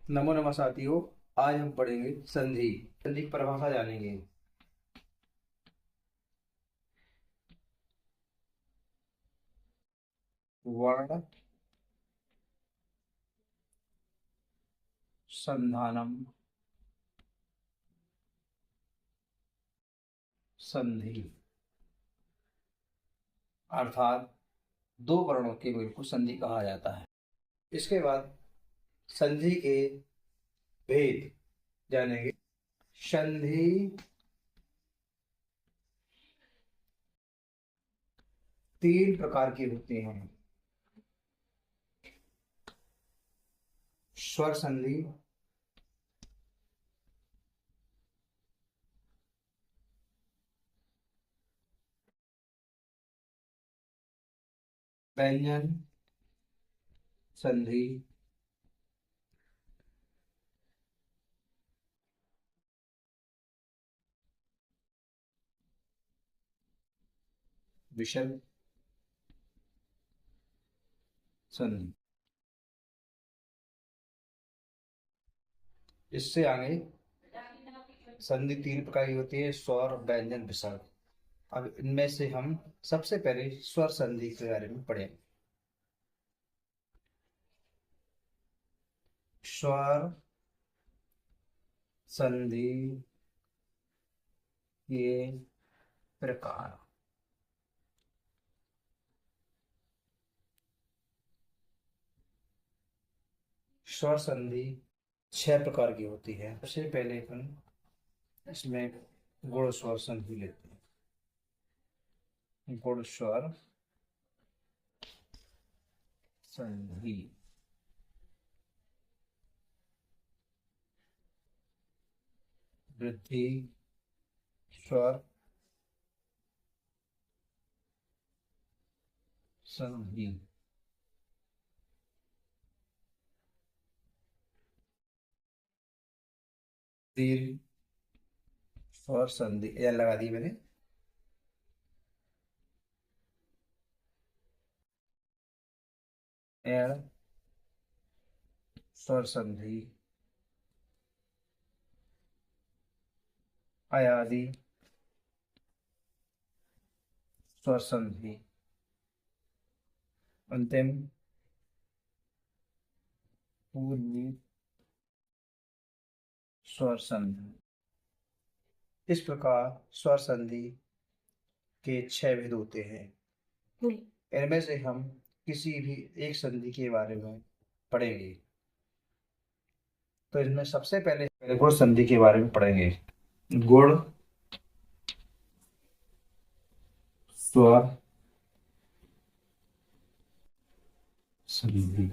नमो नमः साथियों। आज हम पढ़ेंगे संधि। संधि की परिभाषा जानेंगे। वर्ण संधानम संधि अर्थात दो वर्णों के मेल को संधि कहा जाता है। इसके बाद संधि के भेद जानेंगे। संधि तीन प्रकार की होती हैं। स्वर संधि, व्यंजन संधि, विषम संधि। इससे आगे संधि तीन प्रकार की होती है: स्वर, व्यंजन, विसर्ग। अब इनमें से हम सबसे पहले स्वर संधि के बारे में पढ़ें। स्वर संधि के प्रकार। स्वर संधि छह प्रकार की होती है। सबसे पहले हम इसमें गुण स्वर संधि लेते हैं। गुण स्वर संधि वृद्धि स्वर संधि, दीर्घ स्वर संधि। यह लगा दी मैंने। एड़ स्वर संधि, अयादि स्वर संधि, अंतिम पूर्वी स्वर संधि। इस प्रकार स्वर संधि के छह भेद होते हैं। इनमें से हम किसी भी एक संधि के बारे में पढ़ेंगे। तो इसमें सबसे पहले गुण संधि के बारे में पढ़ेंगे। गुण स्वर संधि।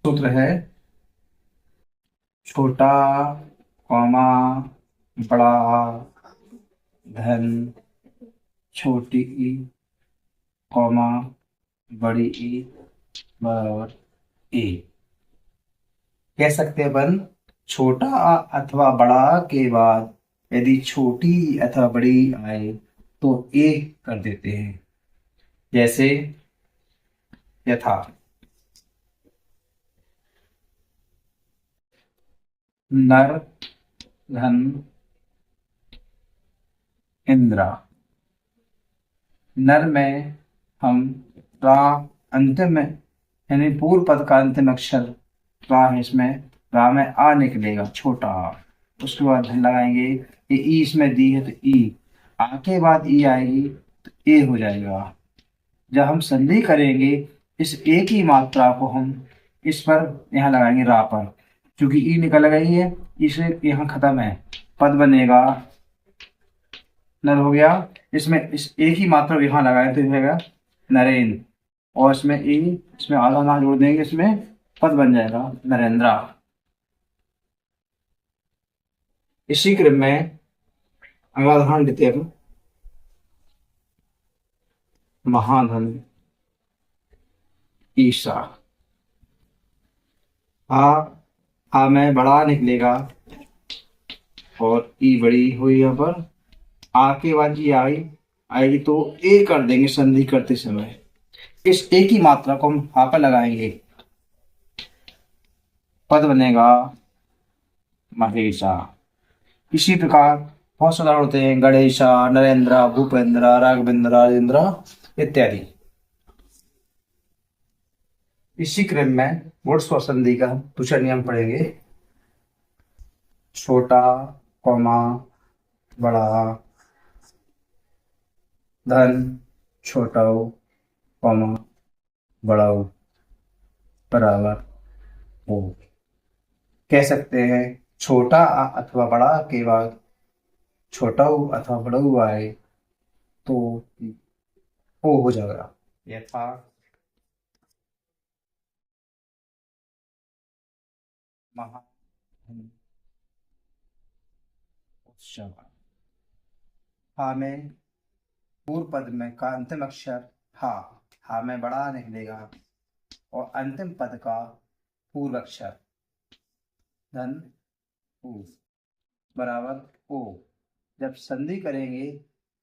सूत्र है छोटा कॉमा बड़ा धन छोटी ई कॉमा बड़ी ई बराबर ए। कह सकते हैं अपन छोटा अथवा बड़ा के बाद यदि छोटी अथवा बड़ी आए तो ए कर देते हैं। जैसे यथा नर धन इंद्रा। नर में हम रा अंतिम में यानी पूर्व पद का अंतिम अक्षर रा है, इसमें रा में आ निकलेगा छोटा आ। उसके बाद धन लगाएंगे। ये ई इसमें दी है तो ई आ के बाद ई आएगी तो ए हो जाएगा। जब हम संधि करेंगे इस ए की मात्रा को हम इस पर यहाँ लगाएंगे रा पर, क्योंकि ई निकल गई है इसे यहाँ खत्म है। पद बनेगा नर हो गया। इसमें इस एक ही मात्रा यहाँ लगाए तो रहेगा नरेंद्र, और इसमें ई इसमें आधा ना जोड़ देंगे, इसमें पद बन जाएगा नरेंद्रा। इसी क्रम में अगला उदाहरण देते हैं। महाधन ईसा। आ में बड़ा निकलेगा और ई बड़ी हुई। यहाँ पर आ के बाद ये आई आएगी तो ए कर देंगे संधि करते समय। इस एक ही मात्रा को हम यहाँ पर लगाएंगे, पद बनेगा महेशा। इसी प्रकार बहुत से उदाहरण होते हैं, गणेशा, नरेंद्र, भूपेंद्र, राघवेंद्र, राजेंद्र इत्यादि। इसी क्रम में गुण स्वर संधि का हम दूसरा नियम पढ़ेंगे। छोटा, कौमा, बड़ा, धन, छोटा, कौमा, बड़ा, बराबर हो। कह सकते हैं छोटा अथवा बड़ा के बाद छोटा अथवा बड़ा आए तो ओ हो जाएगा। यथा महा उत्सव। हा में पूर्व पद में का अंतिम अक्षर हा में बड़ा निकलेगा और अंतिम पद का पूर्व अक्षर धन उ बराबर ओ। जब संधि करेंगे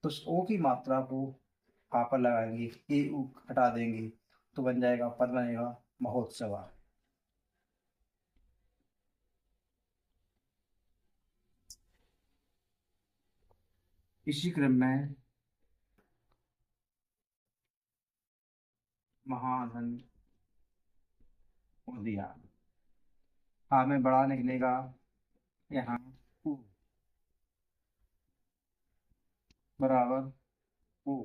तो उस ओ की मात्रा को हा पर लगाएंगे, ए उ हटा देंगे तो बन जाएगा, पद बनेगा महोत्सव। इसी क्रम में महाधन हो दिया। हा में बड़ा निकलेगा, यहाँ उ बराबर ओ।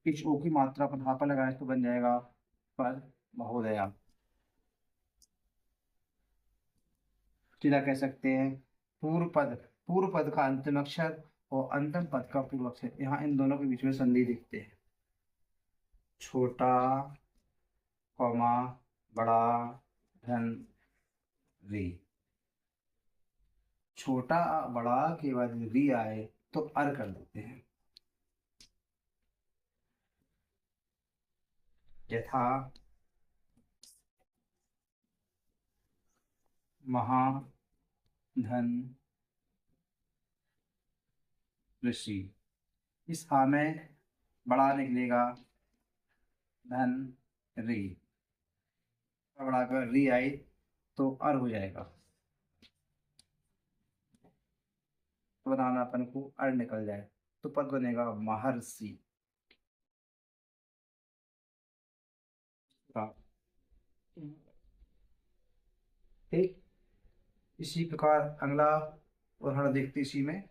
इस ओ की मात्रा पर हा पर लगाए तो बन जाएगा पद महोदया। सीधा कह सकते हैं पूर्व पद का अंतिम अक्षर और अंतिम पद का पूर्व अक्षर, यहाँ इन दोनों के बीच में संधि दिखते हैं। छोटा, कौमा, बड़ा, धन, री। छोटा बड़ा के बाद री आए तो अर कर देते हैं। यथा महा, धन, ऋषि। इस हा में बड़ा निकलेगा, धन, री। बड़ा कर री आई तो अर हो जाएगा, तो बनाना अपन को अर निकल जाए तो पद बनेगा महर्षि। हाँ। ठीक। इसी प्रकार अगला उदाहरण देखते इसी में।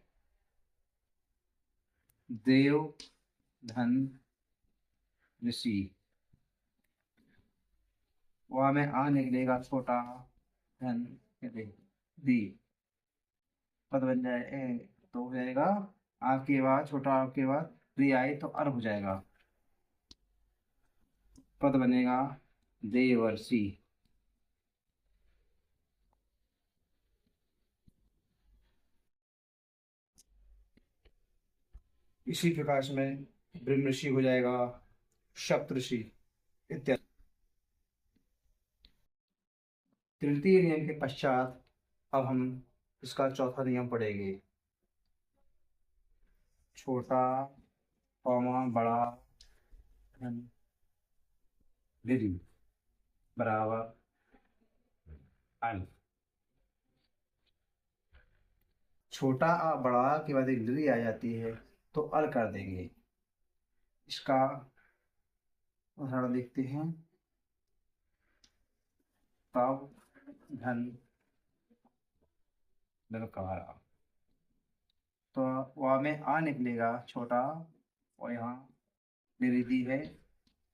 देव, धन, ऋषि। वहां में आ निकलेगा, छोटा, धन, दी। पद बन जाए तो हो जाएगा, आ के बाद छोटा आ के बाद री आए तो अर हो जाएगा, पद बनेगा देवर्षि। इसी प्रकार में ब्रह्म ऋषि हो जाएगा, सप्तऋषि इत्यादि। तृतीय नियम के पश्चात अब हम इसका चौथा नियम पढ़ेंगे। छोटा, कौमा, बड़ा, धन, गिरी बराबर अन। छोटा बड़ा के बाद एक ली आ जाती है तो अल कर देंगे। इसका उदाहरण देखते हैं। तब, धन, ललकारा। तो वह में आ निकलेगा, छोटा, और यहाँ निरिधि है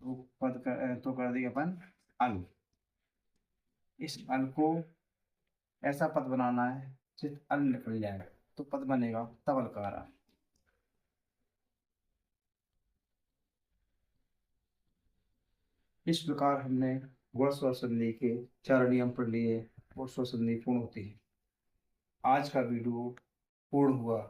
तो तो कर देंगे अपन अल। इस अल को ऐसा पद बनाना है जिस अल निकल जाए तो पद बनेगा तवलकारा। इस प्रकार हमने गुण स्वर संधि के 4 नियम पढ़ लिए और स्वर संधि पूर्ण होती है। आज का वीडियो पूर्ण हुआ।